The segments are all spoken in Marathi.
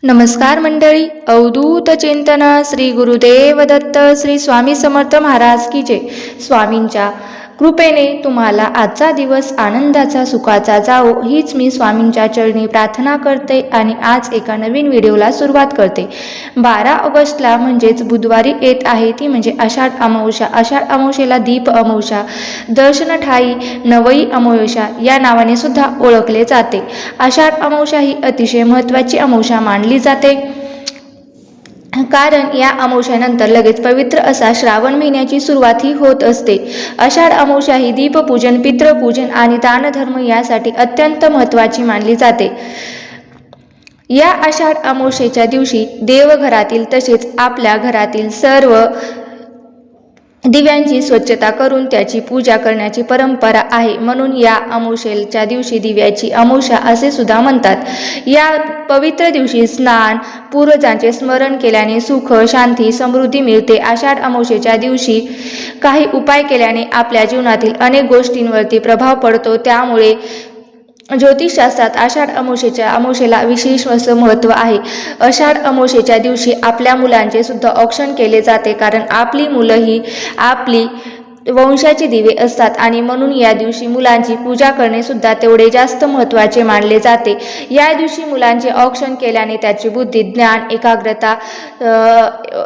नमस्कार मंडळी, अवधूत चिंतन श्री गुरुदेव दत्त श्री स्वामी समर्थ महाराज की जय। स्वामींच्या कृपेने तुम्हाला आजचा दिवस आनंदाचा सुखाचा जावो हीच मी स्वामींच्या चरणी प्रार्थना करते आणि आज एका नवीन व्हिडिओला सुरुवात करते। 12 ऑगस्टला म्हणजेच बुधवारी येत आहे ती म्हणजे आषाढ अमावस्या। आषाढ अमावस्येला दीप अमावस्या, दर्शन ठाई नवई अमावस्या या नावाने सुद्धा ओळखले जाते। आषाढ अमावस्या ही अतिशय महत्त्वाची अमावस्या मानली जाते, कारण या अमावस्यानंतर लगेच पवित्र असा श्रावण महिन्याची सुरुवात ही होत असते। आषाढ अमावस्या ही दीपपूजन, पितृपूजन आणि दानधर्म यासाठी अत्यंत महत्त्वाची मानली जाते। या आषाढ अमावस्येच्या दिवशी देवघरातील तसेच आपल्या घरातील सर्व दिव्यांची स्वच्छता करून त्याची पूजा करण्याची परंपरा आहे, म्हणून या अमावस्येच्या दिवशी दिव्याची अमावस्या असे सुद्धा म्हणतात। या पवित्र दिवशी स्नान, पूर्वजांचे स्मरण केल्याने सुख, शांती, समृद्धी मिळते। आषाढ अमावस्येच्या दिवशी काही उपाय केल्याने आपल्या जीवनातील अनेक गोष्टींवरती प्रभाव पडतो, त्यामुळे ज्योतिषशास्त्रात आषाढ अमावस्येला विशेष असं महत्त्व आहे। आषाढ अमावस्येच्या दिवशी आपल्या मुलांचे सुद्धा औक्षण केले जाते, कारण आपली मुलं ही आपली वंशाची दिवे असतात आणि म्हणून या दिवशी मुलांची पूजा करणे सुद्धा तेवढे जास्त महत्त्वाचे मानले जाते। या दिवशी मुलांचे औक्षण केल्याने त्याची बुद्धी, ज्ञान,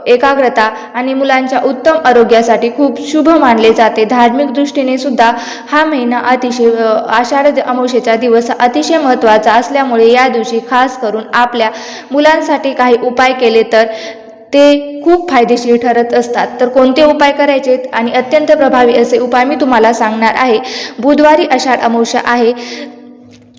एकाग्रता आणि मुलांच्या उत्तम आरोग्यासाठी खूप शुभ मानले जाते। धार्मिक दृष्टीने सुद्धा हा महिना आषाढ अमावस्येचा दिवस अतिशय महत्त्वाचा असल्यामुळे या दिवशी खास करून आपल्या मुलांसाठी काही उपाय केले तर ते खूप फायदेशीर ठरत असतात। तर कोणते उपाय करायचे आणि अत्यंत प्रभावी असे उपाय मी तुम्हाला सांगणार आहे। बुधवारी आषाढ अमावस्या आहे,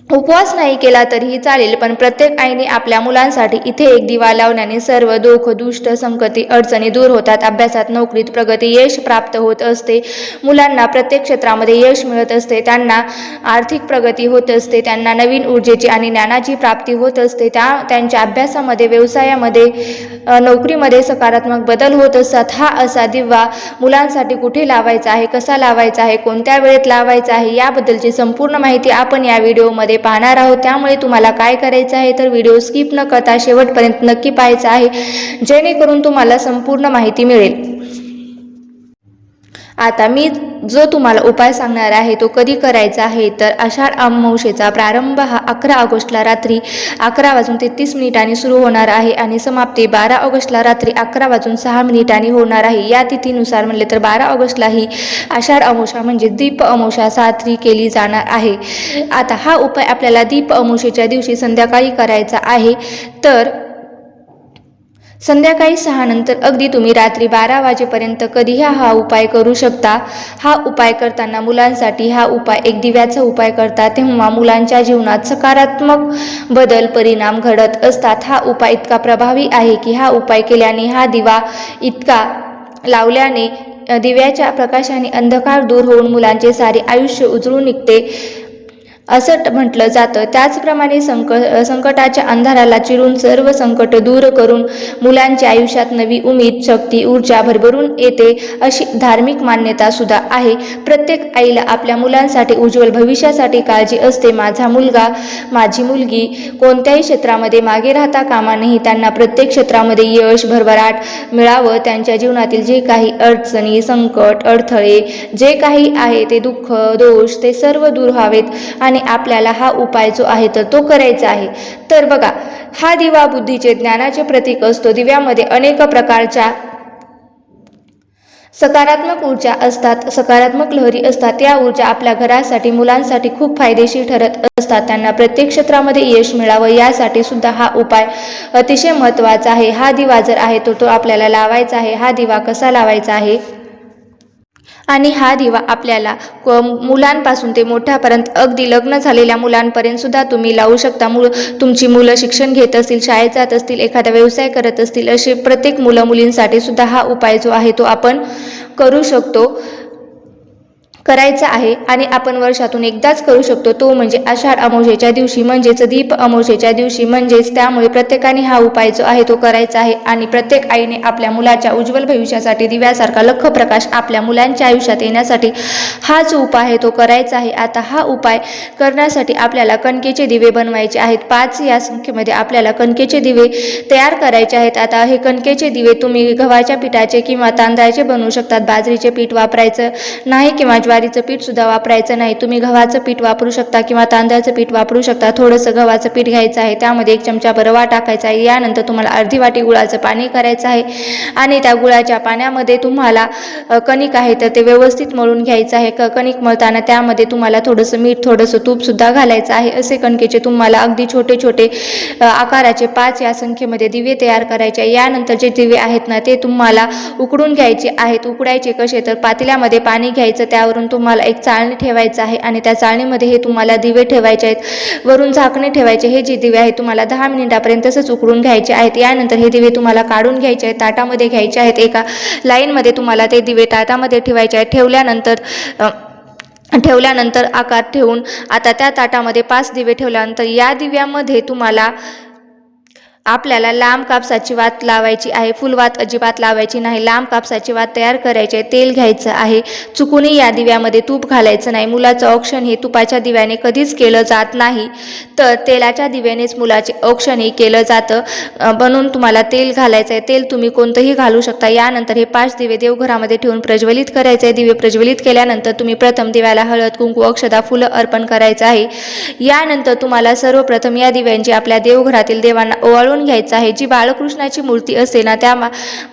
उपवास नाही केला तरीही चालेल, पण प्रत्येक आईने आपल्या मुलांसाठी इथे एक दिवा लावण्याने सर्व दुःख, दुष्ट, संकटी, अडचणी दूर होतात। अभ्यासात, नोकरीत प्रगती, यश प्राप्त होत असते। मुलांना प्रत्येक क्षेत्रामध्ये यश मिळत असते, त्यांना आर्थिक प्रगती होत असते, त्यांना नवीन ऊर्जेची आणि ज्ञानाची प्राप्ती होत असते। त्यांच्या अभ्यासामध्ये, व्यवसायामध्ये, नोकरीमध्ये सकारात्मक बदल होत असतात। हा असा दिवा मुलांसाठी कुठे लावायचा आहे, कसा लावायचा आहे, कोणत्या वेळेत लावायचा आहे याबद्दलची संपूर्ण माहिती आपण या व्हिडिओमध्ये पाहणार आहोत। त्यामुळे तुम्हाला काय करायचं आहे तर व्हिडिओ स्किप न करता शेवटपर्यंत नक्की पाहायचा आहे, जेणेकरून तुम्हाला संपूर्ण माहिती मिळेल। आता मी जो तुम्हाला उपाय सांगणार आहे तो कधी करायचा आहे तर आषाढ अमावस्येचा प्रारंभ हा 11 ऑगस्टला रात्री 11:33 सुरू होणार आहे आणि समाप्ती 12 ऑगस्टला रात्री 11:06 होणार आहे। या तिथीनुसार म्हणले तर 12 ऑगस्टला ही आषाढ अमावस्या म्हणजे दीप अमावस्या साजरी केली जाणार आहे। आता हा उपाय आपल्याला दीप अमावस्येच्या दिवशी संध्याकाळी करायचा आहे, तर संध्याकाळी 6 नंतर अगदी तुम्ही रात्री 12 वाजेपर्यंत कधीही हा उपाय करू शकता। हा उपाय करताना मुलांसाठी हा उपाय एक दिव्याचा उपाय करता तेव्हा मुलांच्या जीवनात सकारात्मक बदल, परिणाम घडत असतात। हा उपाय इतका प्रभावी आहे की हा उपाय केल्याने, हा दिवा इतका लावल्याने दिव्याच्या प्रकाशाने अंधकार दूर होऊन मुलांचे सारे आयुष्य उजळून निघते असं म्हटलं जातं। त्याचप्रमाणे संकटाच्या अंधाराला चिरून सर्व संकट दूर करून मुलांच्या आयुष्यात नवी उमेद, शक्ती, ऊर्जा भरभरून येते अशी धार्मिक मान्यता सुद्धा आहे। प्रत्येक आईला आपल्या मुलांसाठी उज्ज्वल भविष्यासाठी काळजी असते। माझा मुलगा, माझी मुलगी कोणत्याही क्षेत्रामध्ये मागे राहता कामा नये, त्यांना प्रत्येक क्षेत्रामध्ये यश, भरभराट मिळावं, त्यांच्या जीवनातील जे काही अडचणी, संकट, अडथळे जे काही आहे ते दुःख, दोष ते सर्व दूर व्हावेत आणि आपल्याला हा उपाय जो आहे तर तो करायचा आहे। तर बघा, हा दिवा बुद्धीचे, ज्ञानाचे प्रतीक असतो। दिव्यामध्ये अनेक प्रकारच्या सकारात्मक ऊर्जा असतात, सकारात्मक लहरी असतात। या ऊर्जा आपल्या घरासाठी, मुलांसाठी खूप फायदेशीर ठरत असतात। त्यांना प्रत्येक क्षेत्रामध्ये यश मिळावं यासाठी सुद्धा हा उपाय अतिशय महत्त्वाचा आहे। हा दिवा जर आहे तो आपल्याला लावायचा आहे। हा दिवा कसा लावायचा आहे आणि हा दिवा आपल्याला मुलांपासून ते मोठ्यापर्यंत, अगदी लग्न झालेल्या मुलांपर्यंत सुद्धा तुम्ही लावू शकता। तुमची मुलं शिक्षण घेत असतील, शाळेत जात असतील, एखादा व्यवसाय करत असतील, असे प्रत्येक मुलं मुलींसाठी सुद्धा हा उपाय जो आहे तो आपण करू शकतो। करायचा आहे आणि आपण वर्षातून एकदाच करू शकतो, तो म्हणजे आषाढ अमावस्येच्या दिवशी, म्हणजेच दीप अमावस्येच्या दिवशी. म्हणजेच त्यामुळे प्रत्येकाने हा उपाय जो आहे तो करायचा आहे आणि प्रत्येक आईने आपल्या मुलाच्या उज्ज्वल भविष्यासाठी दिव्यासारखा लख प्रकाश आपल्या मुलांच्या आयुष्यात येण्यासाठी हा जो उपाय आहे तो करायचा आहे. आता हा उपाय करण्यासाठी आपल्याला कणकेचे दिवे बनवायचे आहेत. 5 या संख्येमध्ये आपल्याला कणकेचे दिवे तयार करायचे आहेत. आता हे कणकेचे दिवे तुम्ही गव्हाच्या पिठाचे किंवा तांदळाचे बनवू शकतात. बाजरीचे पीठ वापरायचं नाही किंवा ज्वारीचं पीठ सुद्धा वापरायचं नाही. तुम्ही गव्हाचं पीठ वापरू शकता किंवा तांदळाचं पीठ वापरू शकता. थोडंसं गव्हाचं पीठ घ्यायचं आहे, त्यामध्ये 1 चमचा रवा टाकायचा आहे. यानंतर तुम्हाला अर्धी वाटी गुळाचं पाणी करायचं आहे आणि त्या गुळाच्या पाण्यामध्ये तुम्हाला कणिक आहे तर ते व्यवस्थित मळून घ्यायचं आहे. कणिक मळताना त्यामध्ये तुम्हाला थोडंसं मीठ, थोडंसं तूप सुद्धा घालायचं आहे. असे कणकेचे तुम्हाला अगदी छोटे छोटे आकाराचे 5 या संख्येमध्ये दिवे तयार करायचे आहे. यानंतर जे दिवे आहेत ना ते तुम्हाला उकडून घ्यायचे आहेत. उकडायचे कसे तर पातेल्यामध्ये पाणी घ्यायचं, त्यावरून तुम्हाला एक चाळणी ठेवायचं आहे आणि त्या चाळणीमध्ये हे तुम्हाला दिवे ठेवायचे आहेत. वरून झाकणे ठेवायचे. हे जे दिवे आहेत तुम्हाला 10 मिनिटापर्यंत तसंच उकडून घ्यायचे आहेत. यानंतर हे दिवे तुम्हाला काढून घ्यायचे आहेत, ताटामध्ये घ्यायचे आहेत. एका लाईनमध्ये तुम्हाला ते दिवे ताटामध्ये ठेवायचे आहेत. ठेवल्यानंतर आकार ठेवून आता त्या ताटामध्ये 5 दिवे ठेवल्यानंतर या दिव्यामध्ये तुम्हाला आपल्याला लांब कापसाची वात लावायची आहे. फुलवात अजिबात लावायची नाही. लांब कापसाची वात तयार करायची आहे. तेल घ्यायचं आहे. चुकूनही या दिव्यामध्ये तूप घालायचं नाही. मुलाचं औक्षण हे तुपाच्या दिव्याने कधीच केलं जात नाही, तर तेलाच्या दिव्यानेच मुलाचे औक्षण हे केलं जातं. म्हणून तुम्हाला तेल घालायचं आहे. तेल तुम्ही कोणतंही घालू शकता. यानंतर हे 5 दिवे देवघरामध्ये ठेवून प्रज्वलित करायचे आहे. दिवे प्रज्वलित केल्यानंतर तुम्ही प्रथम दिव्याला हळद, कुंकू, अक्षता, फुलं अर्पण करायचं आहे. यानंतर तुम्हाला सर्वप्रथम या दिव्यांची आपल्या देवघरातील देवांना ओवाळून घ्यायचं आहे. जी बाळकृष्णाची मूर्ती असते ना त्या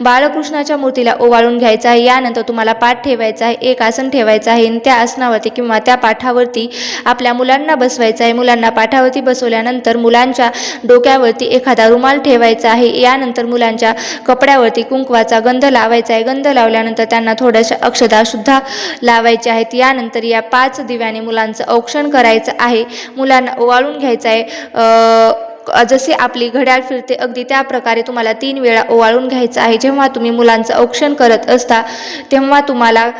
बाळकृष्णाच्या मूर्तीला ओवाळून घ्यायचं आहे. यानंतर तुम्हाला पाठ ठेवायचा आहे. एक आसन ठेवायचं आहे आणि त्या आसनावरती किंवा त्या पाठावरती आपल्या मुलांना बसवायचं आहे. मुलांना पाठावरती बसवल्यानंतर मुलांच्या डोक्यावरती एखादा रुमाल ठेवायचा आहे. यानंतर मुलांच्या कपड्यावरती कुंकवाचा गंध लावायचा आहे. गंध लावल्यानंतर त्यांना थोड्याशा अक्षता सुद्धा लावायच्या आहेत. यानंतर या 5 दिव्याने मुलांचं औक्षण करायचं आहे. मुलांना ओवाळून घ्यायचं आहे. जसे आपली घड्याळ फिरते अगदी त्या प्रकारे तुम्हाला 3 वेळा ओवाळून घ्यायचं आहे. जेव्हा तुम्ही मुलांचं औक्षण करत असता तेव्हा तुम्हाला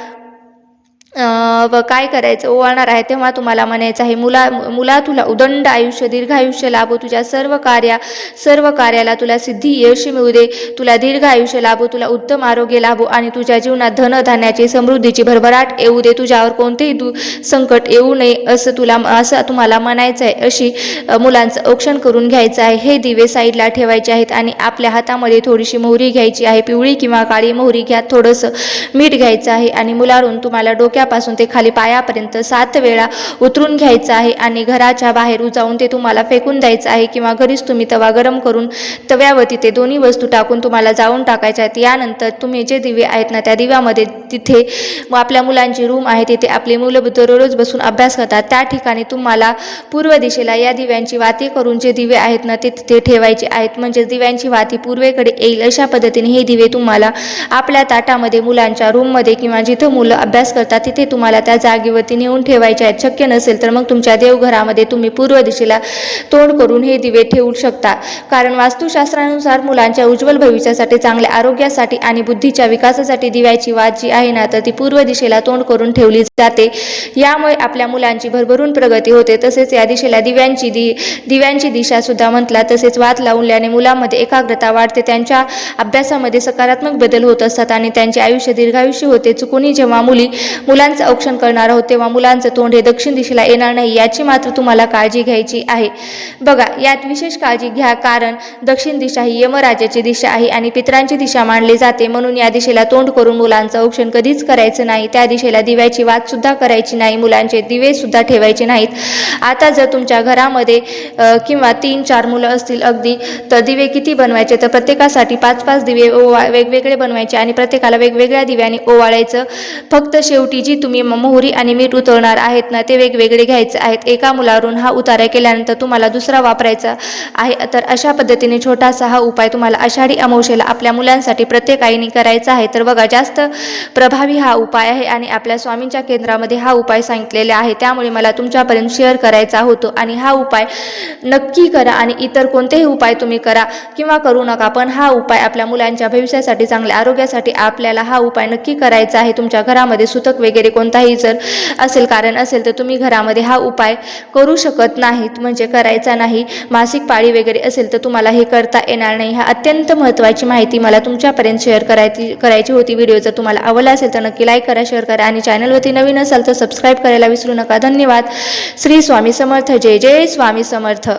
काय करायचं, ओवाळणार आहे तेव्हा तुम्हाला म्हणायचं आहे, मुला तुला उदंड आयुष्य, दीर्घ आयुष्य लाभो. तुझ्या सर्व कार्याला तुला सिद्धी, यश मिळू दे. तुला दीर्घ आयुष्य लाभो, तुला उत्तम आरोग्य लाभो आणि तुझ्या जीवनात धनधान्याची, समृद्धीची भरभराट येऊ दे. तुझ्यावर कोणतेही संकट येऊ नये असं तुम्हाला म्हणायचं आहे. अशी मुलांचं औक्षण करून घ्यायचं आहे. हे दिवे साईडला ठेवायचे आहेत आणि आपल्या हातामध्ये थोडीशी मोहरी घ्यायची आहे. पिवळी किंवा काळी मोहरी घ्या. थोडंसं मीठ घ्यायचं आहे आणि मुलावरून तुम्हाला डोक्यापासून ते खाली पायापर्यंत 7 वेळा उतरून घ्यायचं आहे आणि घराच्या बाहेर जाऊन ते तुम्हाला फेकून द्यायचं आहे किंवा घरीच तुम्ही तवा गरम करून तव्यावरती ते दोन्ही वस्तू टाकून तुम्हाला जाळून टाकायच्या आहेत. यानंतर तुम्ही जे दिवे आहेत ना त्या दिव्यामध्ये तिथे आपल्या मुलांची रूम आहे, तिथे आपली मुलं दररोज बसून अभ्यास करतात. त्या ठिकाणी तुम्हाला पूर्व दिशेला या दिव्यांची वाती करून जे दिवे आहेत ना ते तिथे ठेवायचे आहेत. म्हणजे दिव्यांची वाती पूर्वेकडे येईल अशा पद्धतीने हे दिवे तुम्हाला आपल्या ताटामध्ये मुलांच्या रूममध्ये किंवा जिथं मुलं अभ्यास करतात तिथे तुम्हाला त्या जागेवरती नेऊन ठेवायचे आहेत. शक्य नसेल तर मग तुमच्या देवघरामध्ये तुम्ही पूर्व दिशेला तोंड करून हे दिवे ठेवू शकता. कारण वास्तुशास्त्रानुसार मुलांच्या उज्ज्वल भविष्यासाठी, चांगल्या आरोग्यासाठी आणि बुद्धीच्या विकासासाठी दिव्याची वात जी आहे ना तर ती पूर्व दिशेला तोंड करून ठेवली जाते. यामुळे आपल्या मुलांची भरभरून प्रगती होते. तसेच या दिशेला दिव्यांची दिशा सुद्धा म्हटला. तसेच वात लावल्याने मुलांमध्ये एकाग्रता वाढते, त्यांच्या अभ्यासामध्ये सकारात्मक बदल होत असतात आणि त्यांचे आयुष्य दीर्घायुष्य होते. चुकूनही जेव्हा मुलांचं औक्षण करणार आहोत तेव्हा मुलांचं तोंड हे दक्षिण दिशेला येणार नाही, याची मात्र तुम्हाला काळजी घ्यायची आहे. बघा, यात विशेष काळजी घ्या, कारण दक्षिण दिशा ही यमराजाची दिशा आहे आणि पितरांची दिशा मानली जाते. म्हणून या दिशेला तोंड करून मुलांचं औक्षण कधीच करायचं नाही. त्या दिशेला दिव्याची वात सुद्धा करायची नाही. मुलांचे दिवे सुद्धा ठेवायचे नाहीत. आता जर तुमच्या घरामध्ये किंवा 3-4 मुलं असतील अगदी, तर दिवे किती बनवायचे तर प्रत्येकासाठी 5-5 दिवे वेगवेगळे बनवायचे आणि प्रत्येकाला वेगवेगळ्या दिव्याने ओवाळायचं. फक्त शेवटी जी तुम्ही मोहरी आणि मीठ उतरवणार आहेत ना ते वेगवेगळे घ्यायचे आहेत. एका मुलावरून हा उतारा केल्यानंतर तुम्हाला दुसरा वापरायचा आहे. तर अशा पद्धतीने छोटासा हा उपाय तुम्हाला आषाढी अमावस्येला आपल्या मुलांसाठी प्रत्येक आईने करायचा आहे. तर बघा, जास्त प्रभावी हा उपाय आहे आणि आपल्या स्वामींच्या केंद्रामध्ये हा उपाय सांगितलेला आहे, त्यामुळे मला तुमच्यापर्यंत शेअर करायचा होतो. आणि हा उपाय नक्की करा आणि इतर कोणतेही उपाय तुम्ही करा किंवा करू नका, पण हा उपाय आपल्या मुलांच्या भविष्यासाठी, चांगल्या आरोग्यासाठी आपल्याला हा उपाय नक्की करायचा आहे. तुमच्या घरामध्ये सुतक वगैरे वगैरे कोणताही जर असेल कारण असेल तर तुम्ही घरामध्ये हा उपाय करू शकत नाहीत, म्हणजे करायचा नाही. मासिक पाळी वगैरे असेल तर तुम्हाला हे करता येणार नाही. हा अत्यंत महत्त्वाची माहिती मला तुमच्यापर्यंत शेअर करायची होती. व्हिडिओ जर तुम्हाला आवडला असेल तर नक्की लाईक करा, शेअर करा आणि चॅनलवरती नवीन असाल तर सबस्क्राईब करायला विसरू नका. धन्यवाद. श्री स्वामी समर्थ. जय जय स्वामी समर्थ.